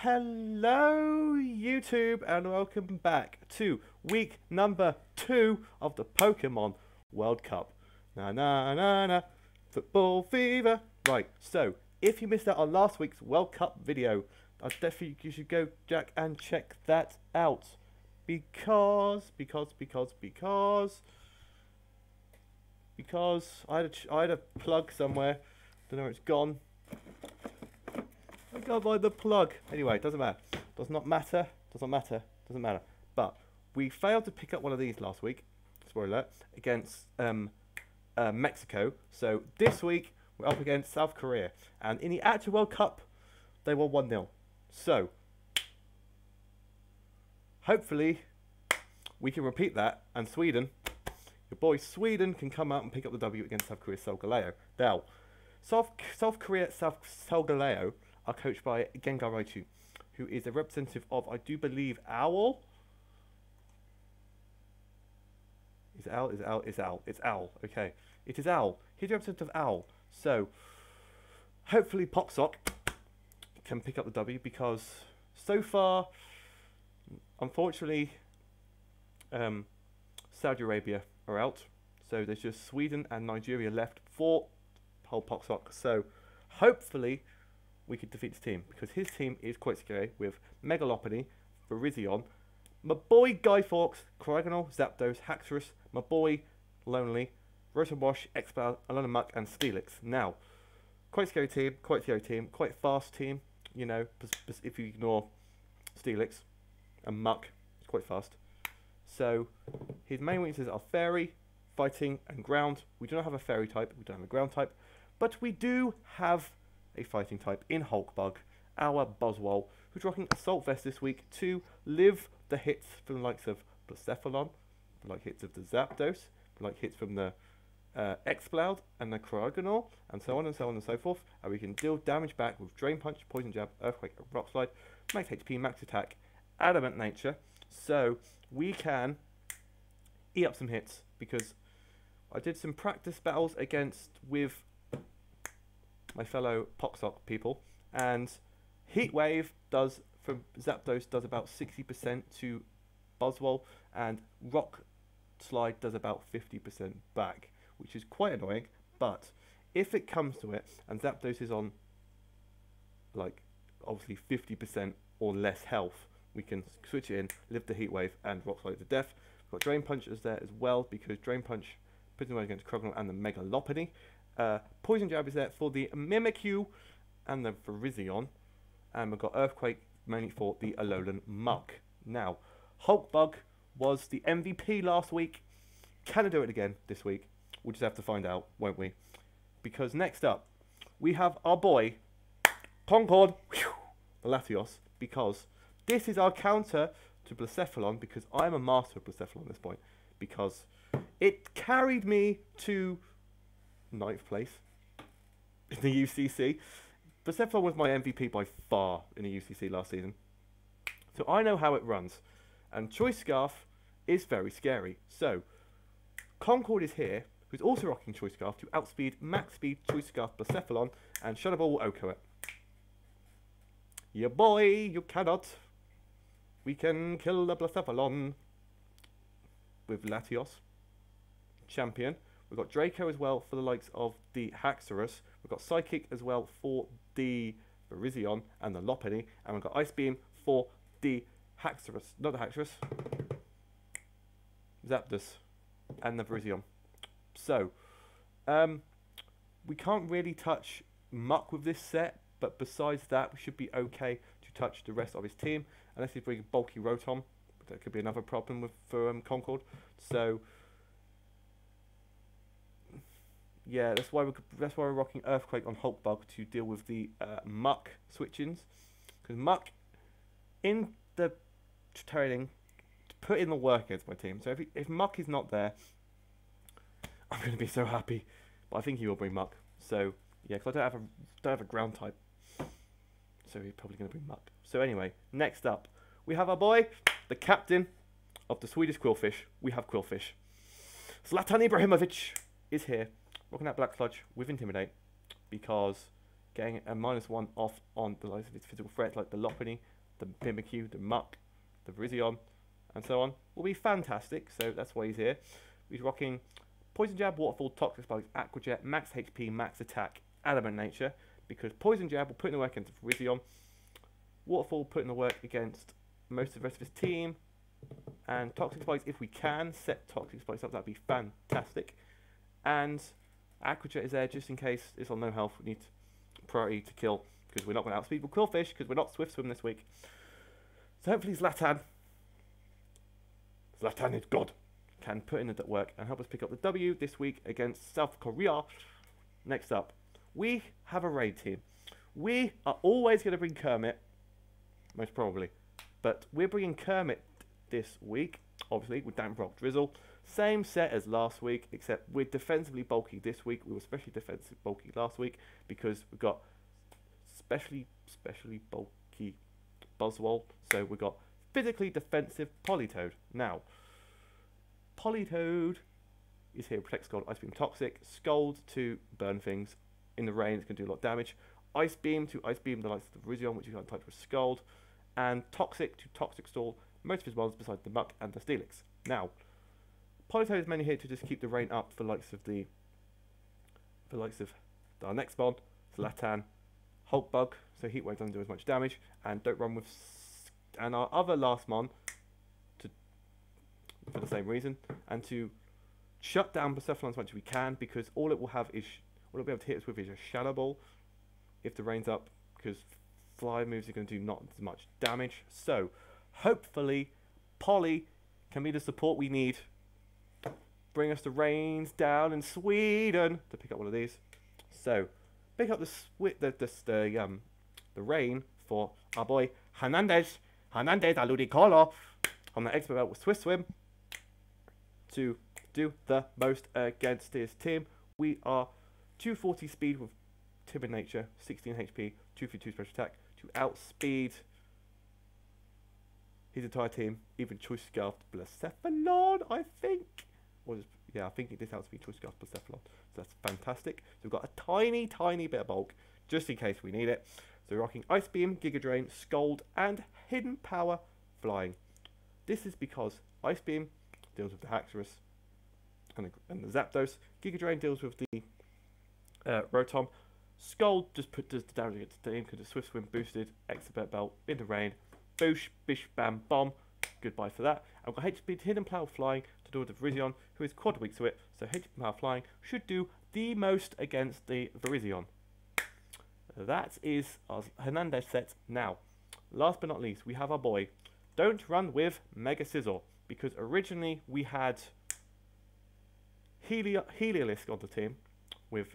Hello YouTube and welcome back to week number 2 of the Pokemon World Cup. Football fever. Right, so if you missed out on last week's World Cup video, I definitely you should go Jack and check that out. Because I had a plug somewhere. Don't know where it's gone. I can't find the plug. Anyway, doesn't matter. Does not matter. Doesn't matter. Doesn't matter. But we failed to pick up one of these last week. Spoiler alert. Against Mexico. So this week we're up against South Korea. And in the actual World Cup, they won 1-0. So hopefully we can repeat that. And Sweden, your boy Sweden, can come out and pick up the W against South Korea's Soulgaleo. Now, South Korea, Soulgaleo are coached by Gengar Raichu, who is a representative of, I do believe, Owl. Is Owl? It's Owl. Okay, it is Owl. He's a representative of Owl. So hopefully Pocsoc can pick up the W, because so far, unfortunately, Saudi Arabia are out. So there's just Sweden and Nigeria left for Hull Pocsoc. So hopefully we could defeat his team, because his team is quite scary with Megalopony, Virizion, my boy Guy Fawkes, Cryogonal, Zapdos, Haxorus, my boy Lonely, Rotowash, Expel, Alona Muck, and Steelix. Now, quite scary team, quite fast team, you know, if you ignore Steelix and Muck, it's quite fast. So his main weaknesses are Fairy, Fighting, and Ground. We do not have a Fairy type, we don't have a Ground type, but we do have a fighting type in Hulkbug, our Buzzwole, who's rocking Assault Vest this week to live the hits from the likes of Blacephalon, the like hits of the Zapdos, the like hits from the Exploud and the Cryogonal, and so on and so on and so forth. And we can deal damage back with Drain Punch, Poison Jab, Earthquake, Rock Slide, Max HP, Max Attack, Adamant Nature. So we can eat up some hits, because I did some practice battles with my fellow Pocsoc people, and Heat Wave does from Zapdos does about 60% to Buzzwole, and Rock Slide does about 50% back, which is quite annoying. But if it comes to it, and Zapdos is on like obviously 50% or less health, we can switch it in, live the Heat Wave, and Rock Slide to death. We've got Drain Punch as there as well, because Drain Punch puts away against Cryogonal and the Megalopony. Poison Jab is there for the Mimikyu and the Virizion, and we've got Earthquake mainly for the Alolan Muck. Now, Hulkbug was the MVP last week. Can I do it again this week? We'll just have to find out, won't we? Because next up, we have our boy Concord, the Latios, because this is our counter to Blacephalon, because I'm a master of Blacephalon at this point, because it carried me to 9th place in the UCC. Blacephalon was my MVP by far in the UCC last season. So I know how it runs. And Choice Scarf is very scary. So Concord is here, who's also rocking Choice Scarf to outspeed max speed Choice Scarf Blacephalon, and Shadow Ball will OHKO it. Yeah boy, you cannot. We can kill the Blacephalon with Latios. Champion. We've got Draco as well for the likes of the Haxorus. We've got Psychic as well for the Virizion and the Lopunny. And we've got Ice Beam for the Haxorus. Not the Haxorus. Zapdos and the Virizion. So, we can't really touch Muck with this set. But besides that, we should be okay to touch the rest of his team. Unless he brings bulky Rotom. That could be another problem for Concord. So yeah, that's why we're rocking Earthquake on Hulkbug to deal with the Muck switch-ins, because Muck in the training put in the work against my team. So if Muck is not there, I'm going to be so happy. But I think he will bring Muck. So yeah, because I don't have a ground type, so he's probably going to bring Muck. So anyway, next up we have our boy, the captain of the Swedish Qwilfish. We have Qwilfish. Zlatan Ibrahimovic is here, rocking that Black Sludge with Intimidate, because getting a -1 off on the likes of its physical threats like the Lopunny, the Mimikyu, the Muck, the Virizion, and so on, will be fantastic. So that's why he's here. He's rocking Poison Jab, Waterfall, Toxic Spikes, Aqua Jet, Max HP, Max Attack, Adamant Nature, because Poison Jab will put in the work against Virizion, Waterfall put in the work against most of the rest of his team, and Toxic Spikes, if we can set Toxic Spikes up, that'd be fantastic. And Aqua Jet is there just in case it's on no health. We need priority to kill, because we're not going to outspeed Qwilfish, because we're not Swift Swim this week. So hopefully Zlatan is God, can put in the work and help us pick up the W this week against South Korea. Next up, we have a raid team. We are always going to bring Kermit, most probably, but we're bringing Kermit this week, obviously, with Damp Rock Drizzle. Same set as last week, except we're defensively bulky this week. We were especially defensively bulky last week because we've got specially bulky Buzzwole. So we've got physically defensive Politoed. Now, Politoed is here to protect Scald, Ice Beam Toxic, Scald to burn things in the rain, it's going to do a lot of damage, Ice Beam to Ice Beam the likes of the Virizion, which you can't touch with Scald, and Toxic to Toxic Stall most of his mons besides the Muck and the Steelix. Now, Politoed is mainly here to just keep the rain up for likes of our next mon, Zlatan, Hulk Bug, so Heat Wave doesn't do as much damage, and don't run with and our other last mon for the same reason, and to shut down Blacephalon as much as we can, because all it will have is all it'll be able to hit us with is a Shadow Ball if the rain's up, because fly moves are going to do not as much damage. So hopefully Polly can be the support we need, bring us the rains down in Sweden to pick up one of these. So pick up the rain for our boy Hernandez Aludicolo on the expert belt with Swift Swim to do the most against his team. We are 240 speed with Timid Nature, 16 HP, 252 special attack to outspeed his entire team, even Choice Scarf Blacephalon, I think. I think it did outspeed Choice Scarf Blacephalon. So that's fantastic. So we've got a tiny bit of bulk, just in case we need it. So we're rocking Ice Beam, Giga Drain, Scold, and Hidden Power Flying. This is because Ice Beam deals with the Haxorus and the Zapdos. Giga Drain deals with the Rotom. Scold just does the damage against the team because it's Swift Swim boosted, Expert Belt in the rain. Boosh, bish, bam, bomb. Goodbye for that. I've got HP Hidden Power Flying to do with the Virizion, who is quad weak to it. So Hidden Power Flying should do the most against the Virizion. That is our Hernandez set. Now, last but not least, we have our boy. Don't run with Mega Scizor, because originally we had Heliolisk on the team with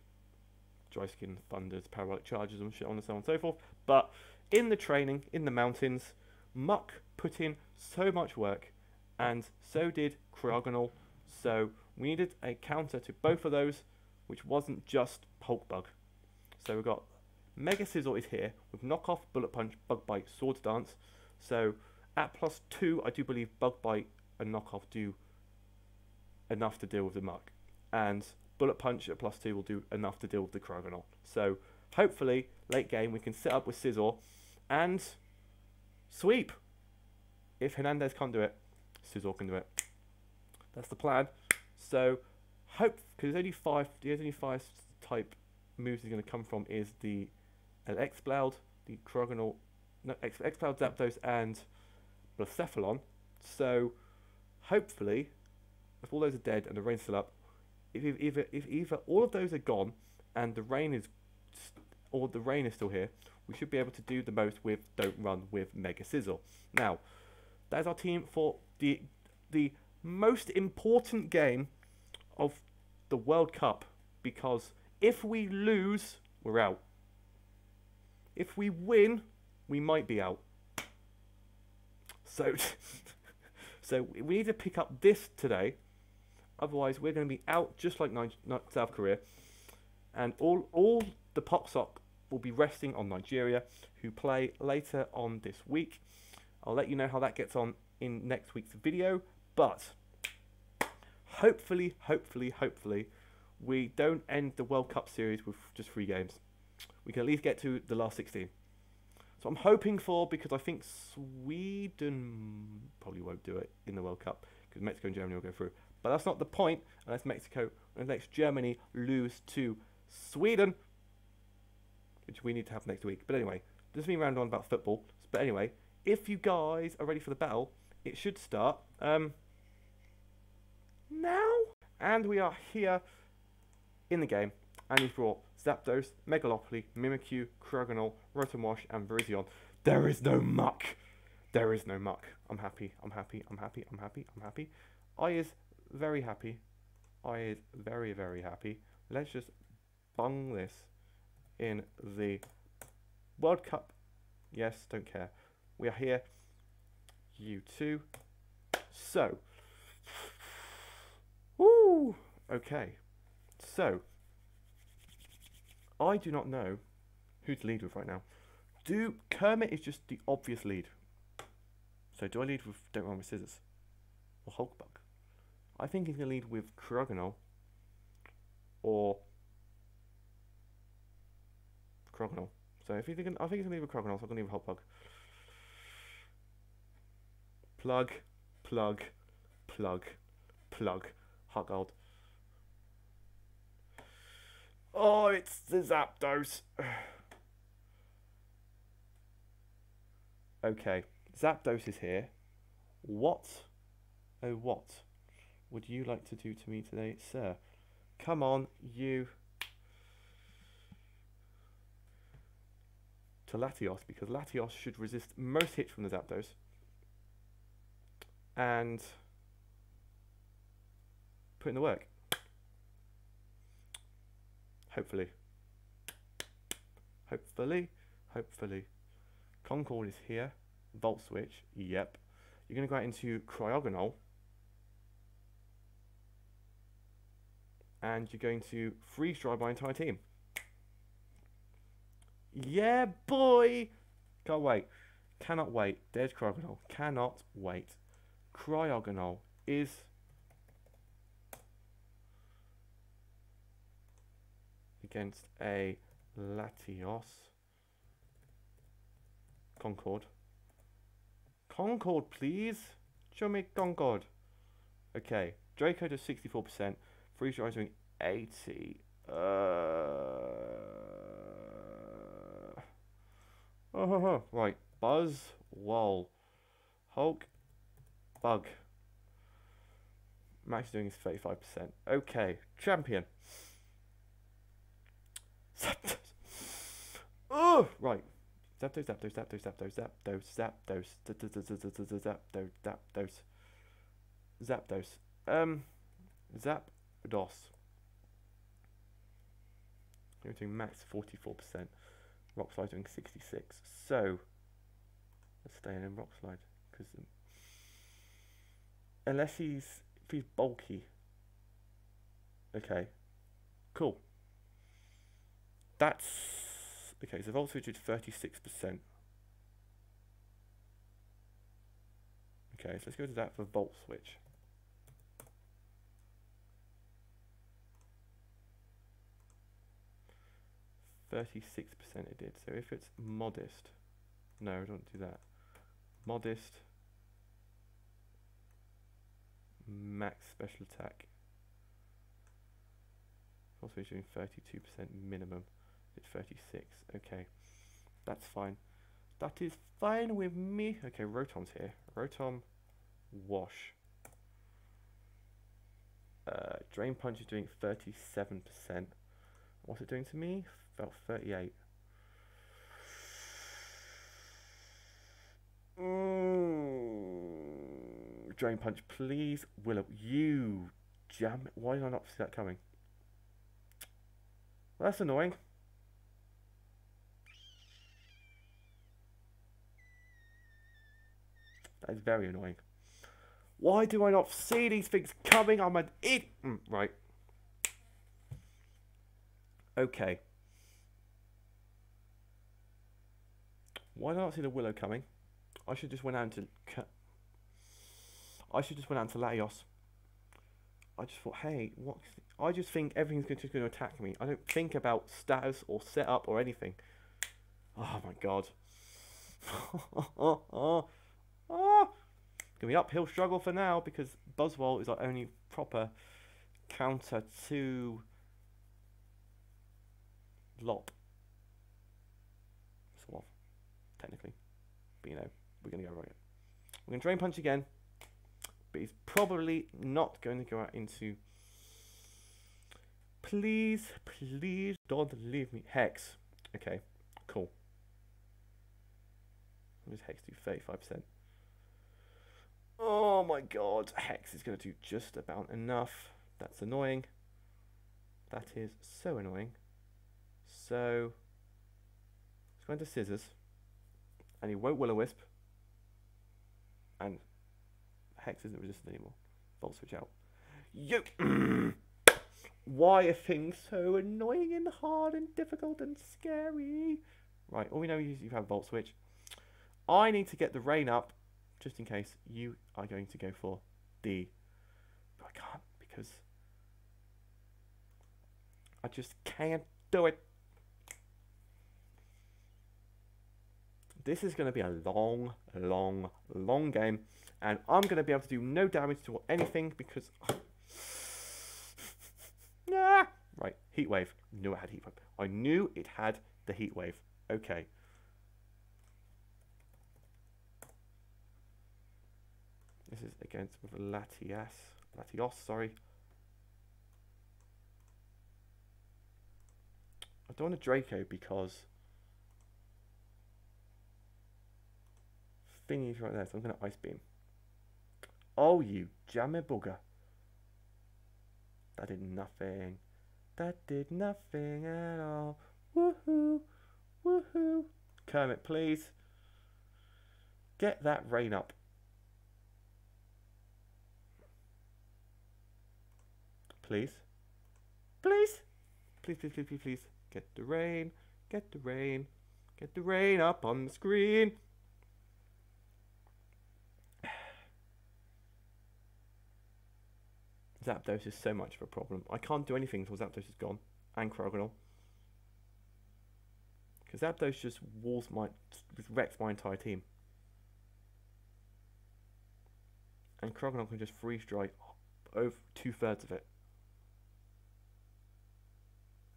Dry Skin, Thunders, Parabolic Charges and shit on and so on and so forth. But in the training, in the mountains, Muck put in so much work, and so did Cryogonal. So we needed a counter to both of those, which wasn't just Hulk Bug. So we've got Mega Scizor is here with Knockoff, Bullet Punch, Bug Bite, Swords Dance. So at +2, I do believe Bug Bite and Knockoff do enough to deal with the Muck, and Bullet Punch at +2 will do enough to deal with the Cryogonal. So hopefully late game we can set up with Scizor and sweep. If Hernandez can't do it, Scizor can do it. That's the plan. So hope, because the only five type moves he's going to come from is the X-Cloud, the Cryogonal, no, X-Cloud, Zapdos, and Blacephalon. So hopefully, if all those are dead and the rain's still up, if either all of those are gone and the rain is still here, we should be able to do the most with Don't Run with Mega Scizor. Now, that is our team for the most important game of the World Cup, because if we lose, we're out. If we win, we might be out. So, so we need to pick up this today. Otherwise, we're going to be out just like South Korea. And all the Pocsoc will be resting on Nigeria, who play later on this week. I'll let you know how that gets on in next week's video. But hopefully, we don't end the World Cup series with just 3 games. we can at least get to the last 16. So I'm hoping for, because I think Sweden probably won't do it in the World Cup, because Mexico and Germany will go through. But that's not the point, unless Mexico, unless Germany lose to Sweden, which we need to have next week. But anyway, this is me round on about football. But anyway, if you guys are ready for the battle, it should start now. And we are here in the game, and he's brought Zapdos, Megalopoly, Mimikyu, Krogonal, Rotomosh, and Virizion. There is no muck. There is no muck. I'm happy. I'm happy. I'm happy. I'm happy. I'm happy. I is very happy. I is very, very happy. Let's just bung this in the World Cup. Yes, don't care. We are here. You too. So. Woo! Okay. So. I do not know who to lead with right now. Kermit is just the obvious lead. So do I lead with Don't Run with Scissors? Or Hulkbug? I think he's going to lead with Krogonal. Or Krogonal. So if he's going, I think he's going to lead with Krogonal, so I'm going to lead with Hulkbug. Plug, plug, plug, plug. Huggold. Oh, it's the Zapdos. Okay, Zapdos is here. What, oh what, would you like to do to me today, sir? Come on, you. To Latios, because Latios should resist most hits from the Zapdos. And put in the work. Hopefully. Hopefully. Hopefully. Concord is here. Volt Switch. Yep. You're going to go out into Cryogonal. And you're going to freeze dry my entire team. Yeah, boy! Can't wait. Cannot wait. There's Cryogonal. Cannot wait. Cryogonal is against a Latios. Concord. Concord, please. Show me Concord. Okay. Draco does 64%. Freeze Dry is doing 80. Right. Buzz. Wall. Hulk. Bug. Max is doing his 35%. Okay. Champion. Zapdos. Oh, right. Zapdos, Zapdos, Zapdos, Zapdos, Zapdos, Zapdos, Zapdos, Zapdos, Zapdos. You're doing max 44%. Rock Slide doing 66. So let's stay in Rock Slide because unless if he's bulky. Okay. Cool. That's okay, so Volt Switch is 36%. Okay, so let's go to that for Volt Switch. %36% it did. So if it's modest, no, don't do that. Modest, max special attack. Volt Switch doing 32% minimum. It's 36. Okay, that's fine. That is fine with me. Okay, Rotom's here. Rotom, wash. Drain Punch is doing 37%. What's it doing to me? About 38. Drain Punch, please. Willow, you jam it. Why did I not see that coming? Well, that's annoying. That is very annoying. Why do I not see these things coming? I'm an idiot. Right. Okay. Why did I not see the Willow coming? I should just went out to Latios. I just thought, hey, what? I just think everything's just going to attack me. I don't think about status or setup or anything. Oh my god. Gonna be uphill struggle for now because Buzzwole is our only proper counter to Lop. Sort of, technically. But you know, we're gonna go right. We're gonna Drain Punch again. But he's probably not going to go out into... Please, please don't leave me. Hex. Okay, cool. What does Hex do? 35%. Oh my god. Hex is going to do just about enough. That's annoying. That is so annoying. So, let's go into Scissors. And he won't Will-O-Wisp. And Hex isn't resistant anymore. Volt Switch out. Yo! Why are things so annoying and hard and difficult and scary? Right, all we know is you have Volt Switch. I need to get the rain up, just in case you are going to go for D. But I can't, because I just can't do it. This is going to be a long, long, long game. And I'm going to be able to do no damage to anything because... Nah. Right, Heat Wave. Knew it had Heat Wave. I knew it had the Heat Wave. Okay. This is against with Latios, sorry. I don't want a Draco because thingy's right there, so I'm going to Ice Beam. Oh, you jammy bugger. That did nothing. That did nothing at all. Woohoo. Woohoo. Kermit, please. Get that rain up. Please. Please. Please, please, please, please, please. Get the rain. Get the rain. Get the rain up on the screen. Zapdos is so much of a problem. I can't do anything until Zapdos is gone. And Cryogonal. Because Zapdos just wrecks my entire team. And Cryogonal can just freeze dry over 2/3 of it.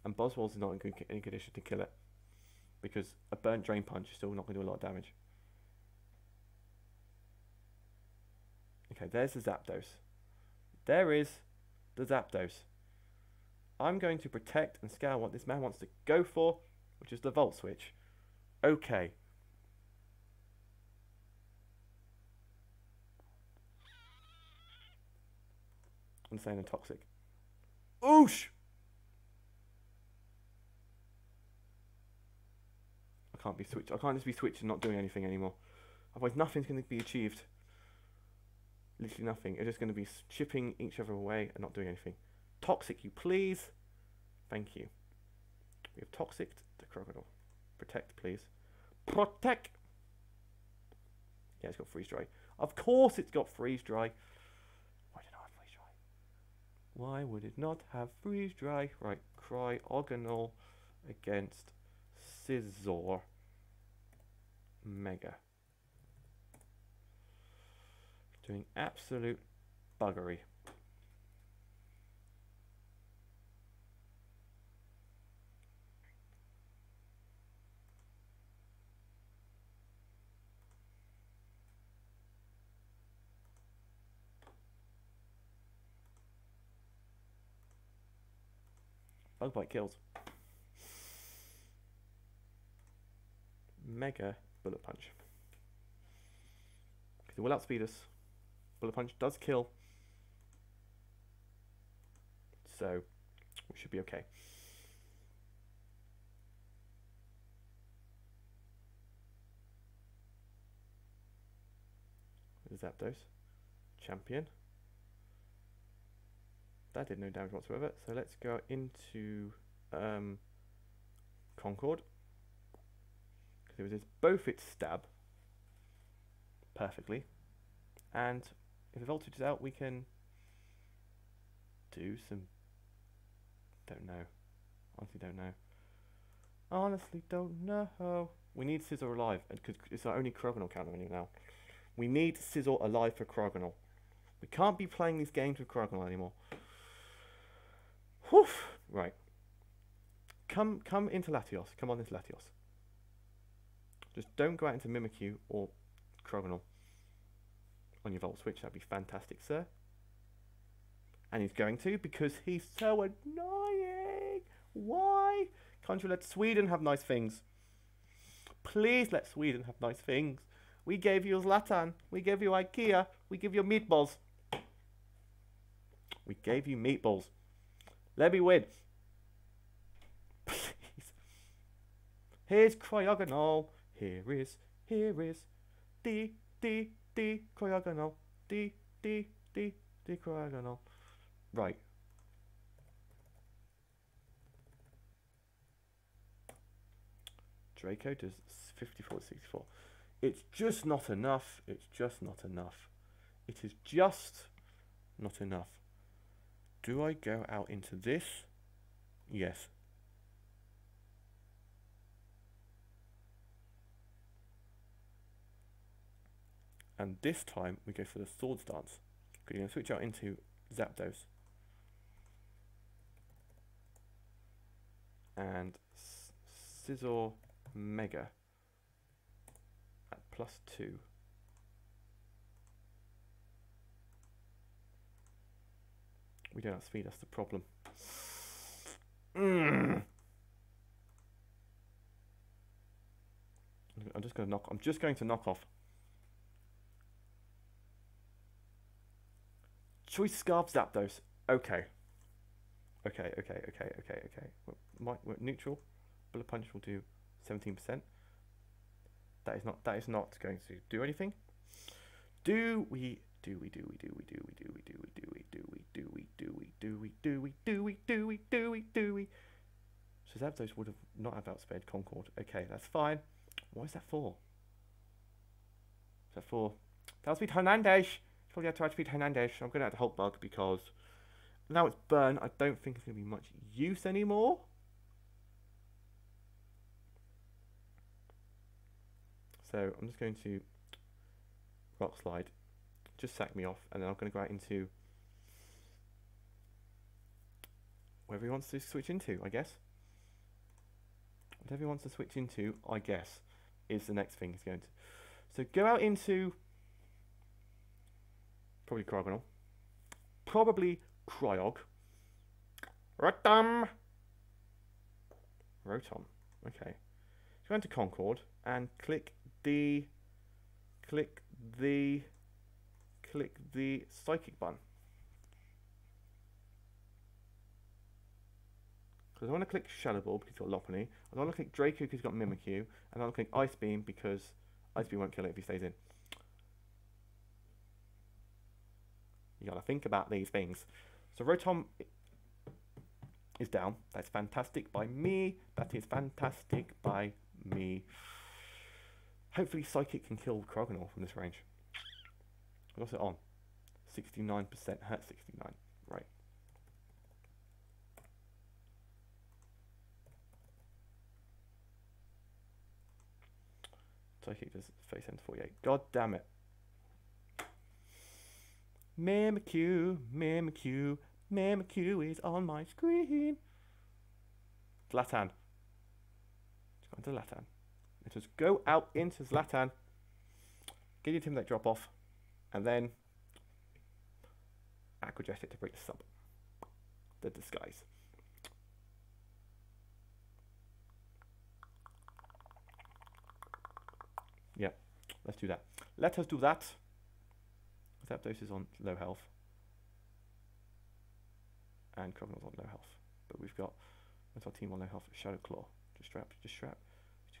And Buzzwole's not in any condition to kill it. Because a burnt Drain Punch is still not going to do a lot of damage. Okay, there's the Zapdos. There is the Zapdos. I'm going to protect and scour what this man wants to go for, which is the Volt Switch. Okay. Insane and toxic. Oosh! I can't be switched. I can't just be switched and not doing anything anymore. Otherwise, nothing's going to be achieved. Literally nothing. It's just going to be chipping each other away and not doing anything. Toxic, you please. Thank you. We have Toxic the Crocodile. Protect, please. Protect! Yeah, it's got Freeze Dry. Of course it's got Freeze Dry. Why did it not have Freeze Dry? Why would it not have Freeze Dry? Right, Cryogonal against Scizor. Mega. Doing absolute buggery. Bug Bite kills. Mega Bullet Punch. Because it will outspeed us. Bullet Punch does kill. So, we should be okay. Zapdos. Champion. That did no damage whatsoever. So let's go into Concord. Because it was both its stab. Perfectly. And if the voltage is out, we can do some... Don't know. Honestly don't know. Honestly don't know. We need Sizzle alive, because it's our only Crogonal counter now. We need Sizzle alive for Crogonal. We can't be playing these games with Crogonal anymore. Whew. Right. Come into Latios. Come on into Latios. Just don't go out into Mimikyu or Crogonal on your Volt Switch. That'd be fantastic, sir. And he's going to, because he's so annoying. Why? Can't you let Sweden have nice things? Please let Sweden have nice things. We gave you Zlatan. We gave you IKEA. We give you meatballs. We gave you meatballs. Let me win. Please. Here's Cryogonal. Here is D Cryogonal. D Cryogonal. Right. Draco does 54 to 64. It's just not enough. It's just not enough. It is just not enough. Do I go out into this? Yes. And this time we go for the Swords Dance. We're going to switch out into Zapdos. And Scizor Mega at +2. We don't have speed, that's the problem. I'm just going to knock off. Choice Scarf Zapdos. Okay. Okay. Neutral. Bullet Punch will do 17%. That is not going to do anything. So Zapdos would have not have outspared Concord. Okay, that's fine. What is that for? Is that for? That was beat Hernandez. Probably have to try to beat Hernandez. I'm going to have to Hulk Bug because now it's Burn. I don't think it's going to be much use anymore. So I'm just going to Rock Slide, just sack me off, and then I'm going to go out into wherever he wants to switch into, I guess. Whatever he wants to switch into, I guess, is the next thing he's going to. So go out into probably Crogonal, probably Cryog, Rotom. Okay. Go into Concord and click the Psychic button. Because I want to click Shadow Ball because he's got Lopunny. I want to click Draco because he's got Mimikyu. And I want to click Ice Beam because Ice Beam won't kill it if he stays in. You gotta think about these things. So Rotom is down. That's fantastic by me. That is fantastic by me. Hopefully Psychic can kill Crogonal from this range. What's it on? 69%. Hurt 69. Right. Psychic does face end 48. God damn it. Mimikyu is on my screen. Zlatan. Let's go into Zlatan. Let us go out into Zlatan. Get your Intimidate drop off. And then Aqua Jet it to break the sub. The disguise. Yeah, let's do that. Let us do that. Zapdos is on low health. And Crogonal's on low health. But we've got, what's our team on low health? Shadow Claw. Just strap. Just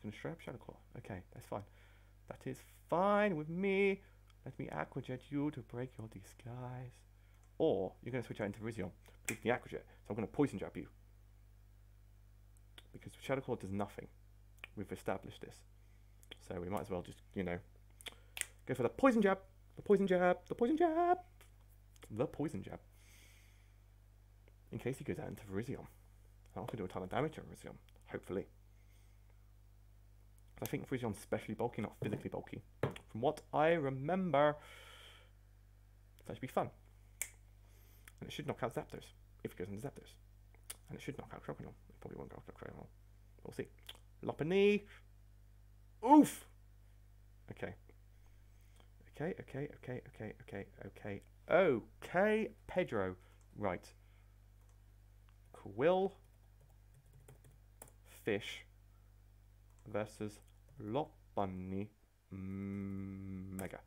going to strap Shadow Claw. Okay, that's fine. That is fine with me. Let me Aqua Jet you to break your disguise. Or you're going to switch out into Virizion. Because the Aqua Jet. So I'm going to Poison Jab you. Because Shadow Claw does nothing. We've established this. So we might as well just, you know, go for the Poison Jab. The Poison Jab. The Poison Jab. The Poison Jab. in case he goes out into Virizion. I can do a ton of damage on Virizion, hopefully. I think Virision's specially bulky, not physically bulky. From what I remember, that should be fun. And it should knock out Zapdos, if it goes into Zapdos. And it should knock out Crocodile. It probably won't knock out Crocodile. We'll see. Lopunny. Oof! Okay. Okay, Pedro. Right. Qwilfish versus Lopunny Mega.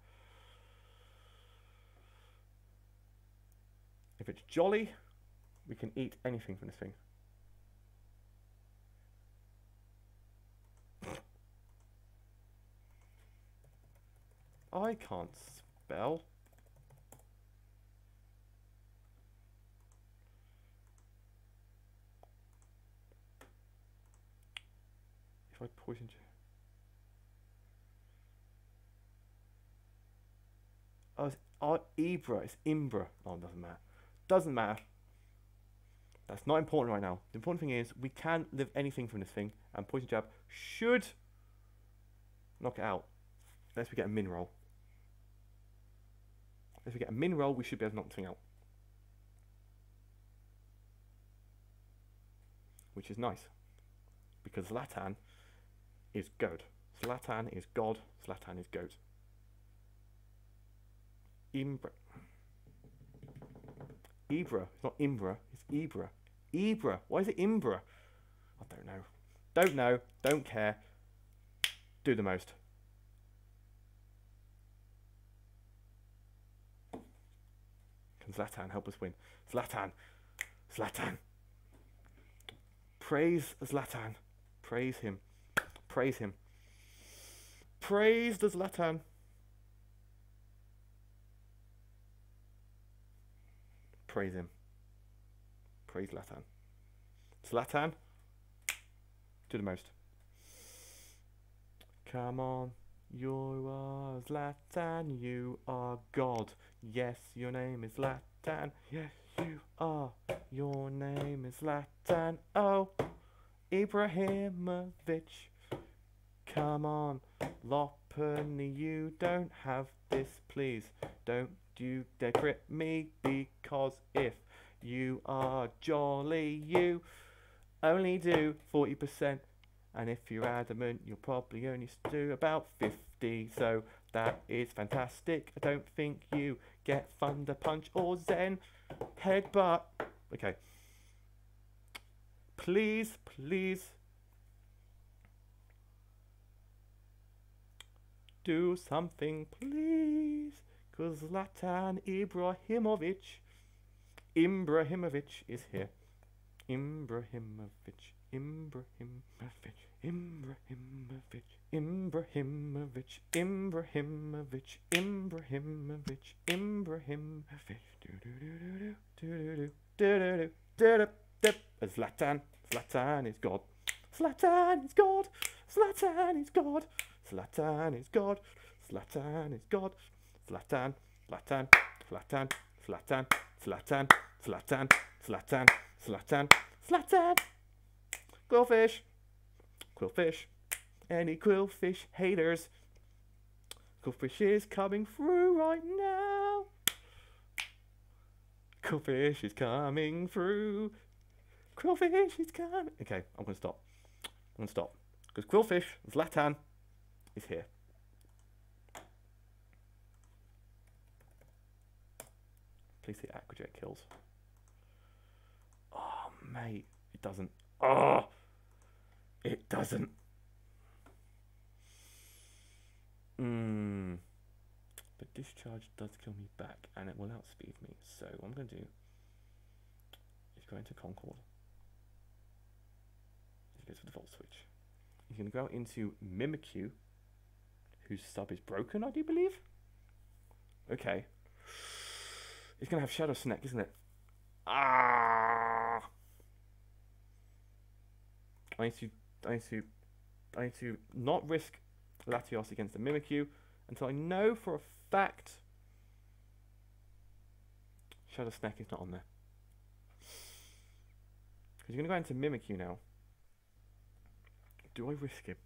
If it's jolly, we can eat anything from this thing. I can't spell. If I poison you. Oh, it's Ibra. It's Imbra. Oh, it doesn't matter. Doesn't matter. That's not important right now. The important thing is we can live anything from this thing, and Poison Jab should knock it out. Unless we get a min roll. If we get a min roll, we should be able to knock the thing out. Which is nice. Because Zlatan is goat. Zlatan is God. Zlatan is goat. Ibra. It's not Imbra. It's Ibra. Ibra. Why is it Imbra? I don't know. Don't know. Don't care. Do the most. Can Zlatan help us win? Zlatan. Zlatan. Praise Zlatan. Praise him. Praise him. Praise the Zlatan. Praise him. Praise Zlatan. Zlatan. Do the most. Come on. You are Zlatan. You are God. Yes, your name is Zlatan. Yes, you are. Your name is Zlatan. Oh, Ibrahimovic. Come on, Lopunny, you don't have this, please. Don't you dare crit me, because if you are jolly, you only do 40%. And if you're adamant, you'll probably only do about 50. So that is fantastic. I don't think you get Thunder Punch or Zen Headbutt. Okay. Please, please. Do something, please. Because Zlatan Ibrahimovic is here. Ibrahimovic. Zlatan is God. Zlatan is God. Zlatan is God. Zlatan is God. Zlatan is God. Zlatan. Zlatan. Zlatan. Zlatan. Zlatan. Zlatan. Zlatan. Zlatan. Zlatan. Qwilfish. Qwilfish. Any Qwilfish haters? Qwilfish is coming through right now. Qwilfish is coming through. Qwilfish is coming. Okay, I'm going to stop. Because Qwilfish, Zlatan, is here. Please hit Aquajet kills. Oh, mate. It doesn't. Oh! It doesn't. But Discharge does kill me back, and it will outspeed me. So what I'm going to do is go into Concord. He goes for the Volt Switch. He's going to go into Mimikyu, whose sub is broken, I do believe. Okay. It's going to have Shadow Sneak, isn't it? Ah! I need to not risk Latios against the Mimikyu until I know for a fact Shadow Sneak is not on there. Because you're going to go into Mimikyu now. Do I risk him?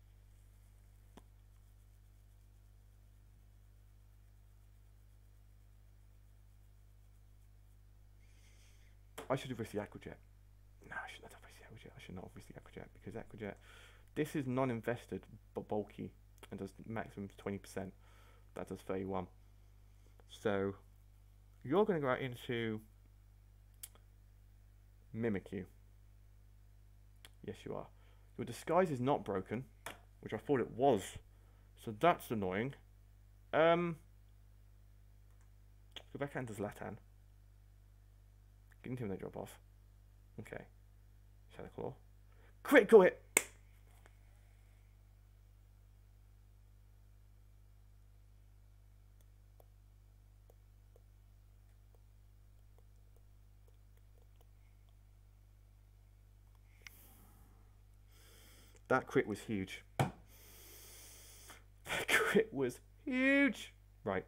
I should have risked the Aquajet. No, I should not have risked the Aquajet. I should not have risked the Aquajet because Aquajet, this is non-invested but bulky and does maximum 20%. That does 31. So you're going to go out into Mimikyu. Yes, you are. Your disguise is not broken, which I thought it was. So that's annoying. Go back into Zlatan. Intimidate drop off. Okay. Shadow Claw. Critical hit! That crit was huge. That crit was huge! Right.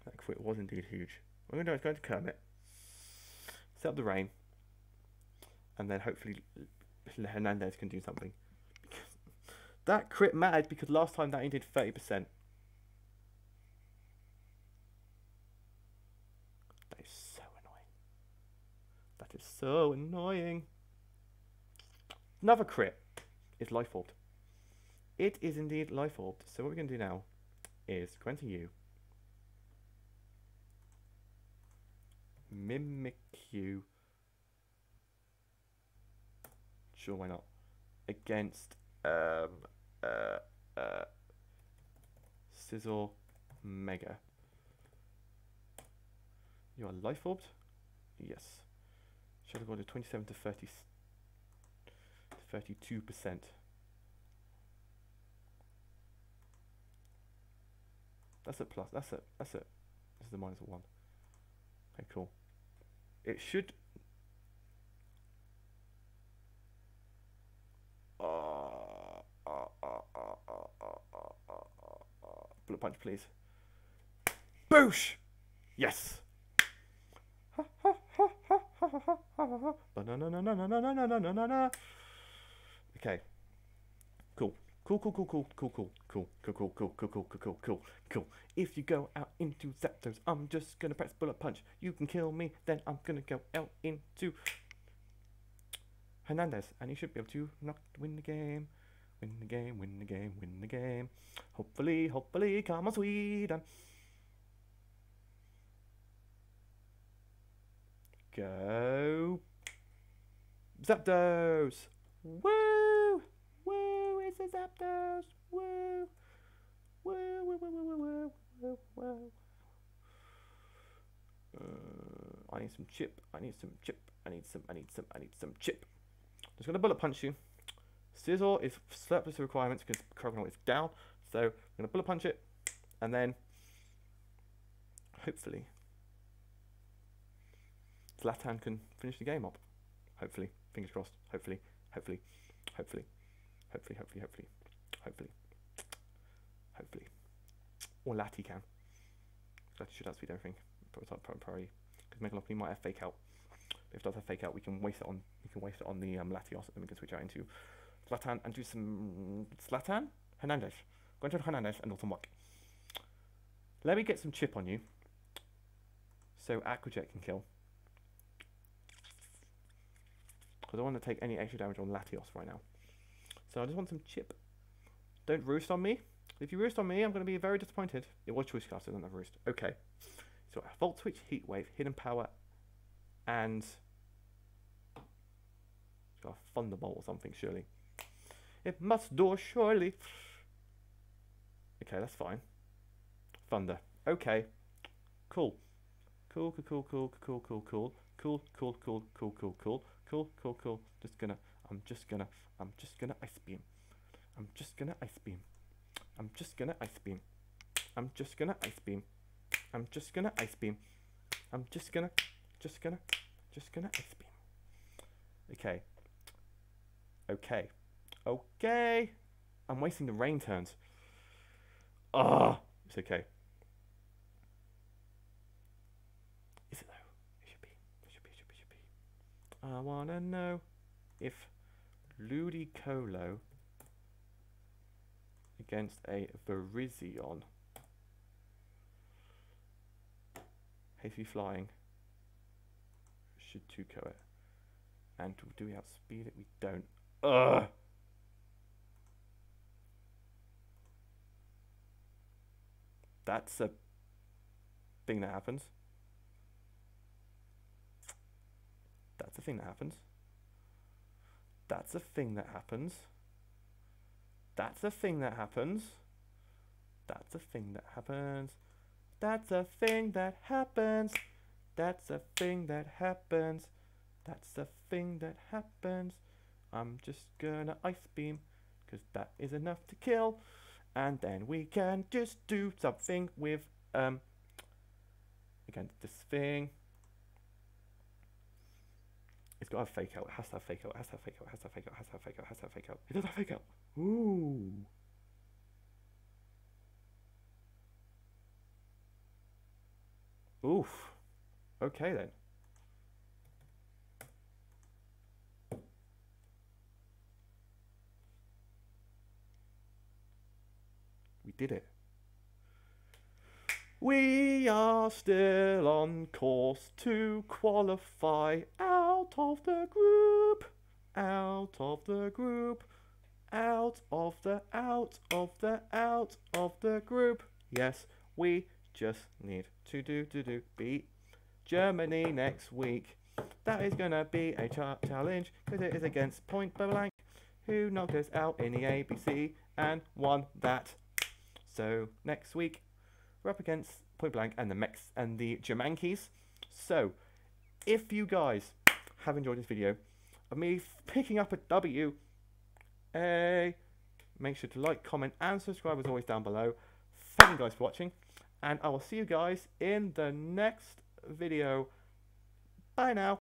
That crit was indeed huge. What I'm going to do is go into Kermit, set up the rain, and then hopefully Hernandez can do something. That crit mattered because last time that he did 30%. That is so annoying. That is so annoying. Another crit is Life Orbed. It is indeed Life Orbed. So what we're going to do now is go into you. Mimikyu. Sure, why not? Against Sizzle Mega. You are Life Orbed? Yes. Should have gone to 27 to 30 32%. That's a plus. That's it. That's it. This is the -1. Okay, cool. It should. Bullet punch, please. Boosh! Yes. Okay. Cool. Cool. If you go out into Zapdos, I'm just gonna press bullet punch. You can kill me, then I'm gonna go out into Hernandez, and he should be able to win the game. Win the game. Hopefully, come on, Sweden. Go. Zapdos. Woo! Woo! It's a Zapdos. Woo! Woo! I need some chip. I need some chip. Just gonna bullet punch you. Sizzle is surplus requirements because Crocodile is down. So I'm gonna bullet punch it, and then hopefully Zlatan can finish the game up. Hopefully, fingers crossed. Hopefully. Or Lati can. Lati should have speed everything. Probably because Megalopoly might have fake out. If it does have fake out, we can waste it on the Latios, and then we can switch out into Zlatan and do some Zlatan? Hernandez. Go into Hernandez and Autumn Walk. Let me get some chip on you. So Aquajet can kill. Because I don't want to take any extra damage on Latios right now. So I just want some chip. Don't roost on me. If you roost on me, I'm going to be very disappointed. It was choice cast, I don't have roost. Okay. So Volt Switch, Heat Wave, Hidden Power, and got a Thunderbolt or something, surely. It must do, surely. Okay, that's fine. Thunder. Okay. Cool. Cool. I'm just gonna ice beam. I'm just gonna ice beam. Okay. I'm wasting the rain turns. Ah, it's okay. Is it though? It should be. I want to know if Ludicolo against a Virizion. Hasty flying. Should 2-co it. And do we outspeed it? We don't. Ugh! That's a thing that happens. That's a thing that happens. That's a thing that happens. That's a thing that happens. That's a thing that happens. That's a thing that happens. That's a thing that happens. That's a thing that happens. I'm just gonna ice beam, because that is enough to kill. And then we can just do something with against this thing. It's got to have fake out. It has to have fake out. It has to have fake out. It has to have fake out. It has to have fake out. It has to have fake out. It does have fake out. Ooh. Oof. Okay then. We did it. We are still on course to qualify out of the group. Out of the group. Out of the group. Yes, we just need to beat Germany next week. That is gonna be a challenge, because it is against Point Blank, who knocked us out in the ABC and won that. So next week we're up against Point Blank and the Germankeys. So if you guys have enjoyed this video of me picking up a W, make sure to like, comment and subscribe as always down below. Thank you guys for watching, and I will see you guys in the next video. Bye now.